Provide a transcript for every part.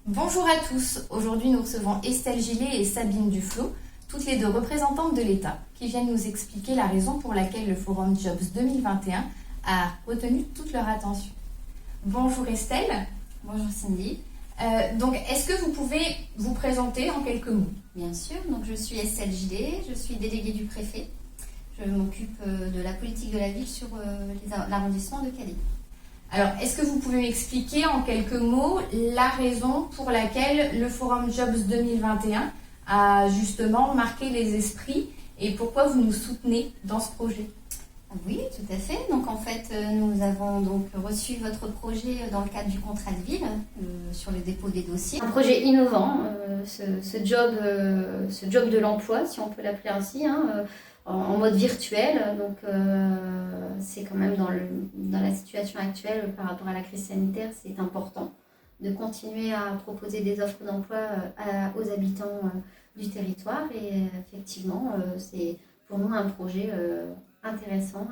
Bonjour à tous, aujourd'hui nous recevons Estelle Gillet et Sabine Duflo, toutes les deux représentantes de l'État, qui viennent nous expliquer la raison pour laquelle le Forum Jobs 2021 a retenu toute leur attention. Bonjour Estelle. Bonjour Cindy. Donc est-ce que vous pouvez vous présenter en quelques mots? Bien sûr, donc je suis Estelle Gillet, je suis déléguée du préfet. Je m'occupe de la politique de la ville sur l'arrondissement de Calais. Alors, est-ce que vous pouvez m'expliquer en quelques mots la raison pour laquelle le Forum Jobs 2021 a justement marqué les esprits et pourquoi vous nous soutenez dans ce projet? Oui, tout à fait. Donc en fait, nous avons donc reçu votre projet dans le cadre du contrat de ville sur le dépôt des dossiers. Un projet innovant, ce job de l'emploi, si on peut l'appeler ainsi, en mode virtuel. Donc c'est quand même dans la situation actuelle par rapport à la crise sanitaire, c'est important de continuer à proposer des offres d'emploi aux habitants du territoire. Et effectivement, c'est pour nous un projet intéressant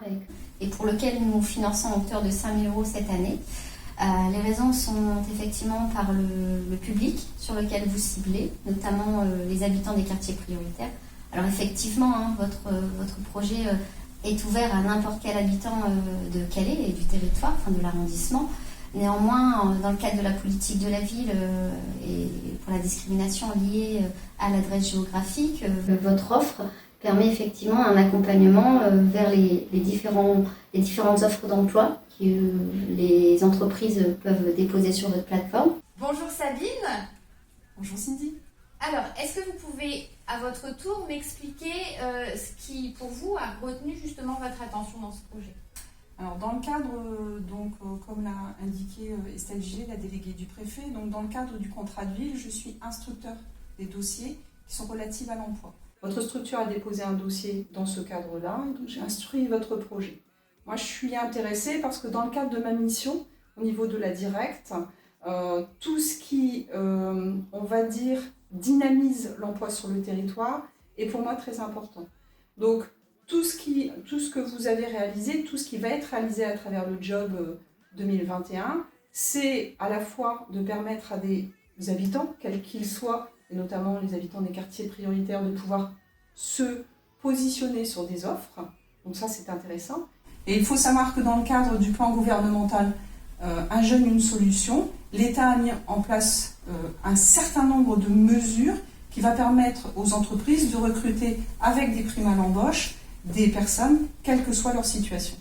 et pour lequel nous finançons à hauteur de 5 000 € cette année. Les raisons sont effectivement par le public sur lequel vous ciblez, notamment les habitants des quartiers prioritaires. Alors effectivement, votre projet est ouvert à n'importe quel habitant de Calais et du territoire, de l'arrondissement. Néanmoins, dans le cadre de la politique de la ville et pour la discrimination liée à l'adresse géographique, votre offre permet effectivement un accompagnement vers les différentes offres d'emploi que les entreprises peuvent déposer sur votre plateforme. Bonjour Sabine. Bonjour Cindy. Alors, est-ce que vous pouvez à votre tour m'expliquer ce qui pour vous a retenu justement votre attention dans ce projet? Alors dans le cadre, comme l'a indiqué Estelle Gillet, la déléguée du préfet, donc dans le cadre du contrat de ville, je suis instructeur des dossiers qui sont relatifs à l'emploi. Votre structure a déposé un dossier dans ce cadre-là, donc j'ai instruit votre projet. Moi, je suis intéressée parce que dans le cadre de ma mission, au niveau de la directe, tout ce qui, on va dire, dynamise l'emploi sur le territoire est pour moi très important. Donc, tout ce que vous avez réalisé, tout ce qui va être réalisé à travers le Job 2021, c'est à la fois de permettre à des habitants, quels qu'ils soient, et notamment les habitants des quartiers prioritaires, de pouvoir se positionner sur des offres. Donc ça, c'est intéressant. Et il faut savoir que dans le cadre du plan gouvernemental Un jeune, une solution, l'État a mis en place un certain nombre de mesures qui va permettre aux entreprises de recruter avec des primes à l'embauche des personnes, quelle que soit leur situation.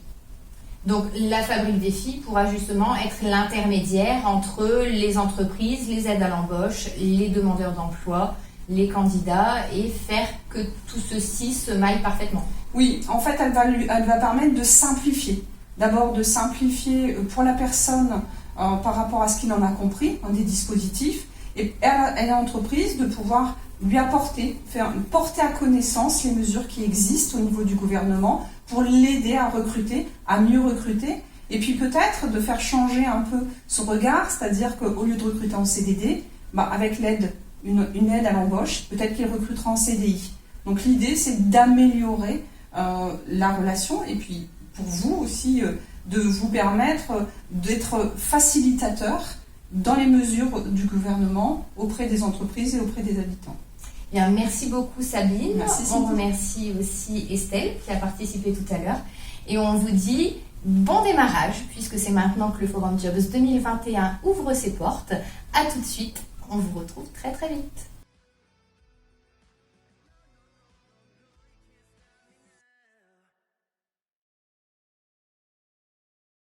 Donc la Fabrique des filles pourra justement être l'intermédiaire entre les entreprises, les aides à l'embauche, les demandeurs d'emploi, les candidats et faire que tout ceci se maille parfaitement. Oui, en fait, elle va permettre de simplifier. D'abord de simplifier pour la personne par rapport à ce qu'il en a compris, des dispositifs, et à l'entreprise de pouvoir lui porter à connaissance les mesures qui existent au niveau du gouvernement pour l'aider à recruter, à mieux recruter, et puis peut-être de faire changer un peu son regard, c'est-à-dire qu'au lieu de recruter en CDD, avec l'aide, une aide à l'embauche, peut-être qu'il recrutera en CDI. Donc l'idée, c'est d'améliorer la relation, et puis pour vous aussi, de vous permettre d'être facilitateur dans les mesures du gouvernement auprès des entreprises et auprès des habitants. Bien, merci beaucoup Sabine. Merci, on remercie aussi Estelle qui a participé tout à l'heure. Et on vous dit bon démarrage, puisque c'est maintenant que le Forum Jobs 2021 ouvre ses portes. À tout de suite, on vous retrouve très très vite.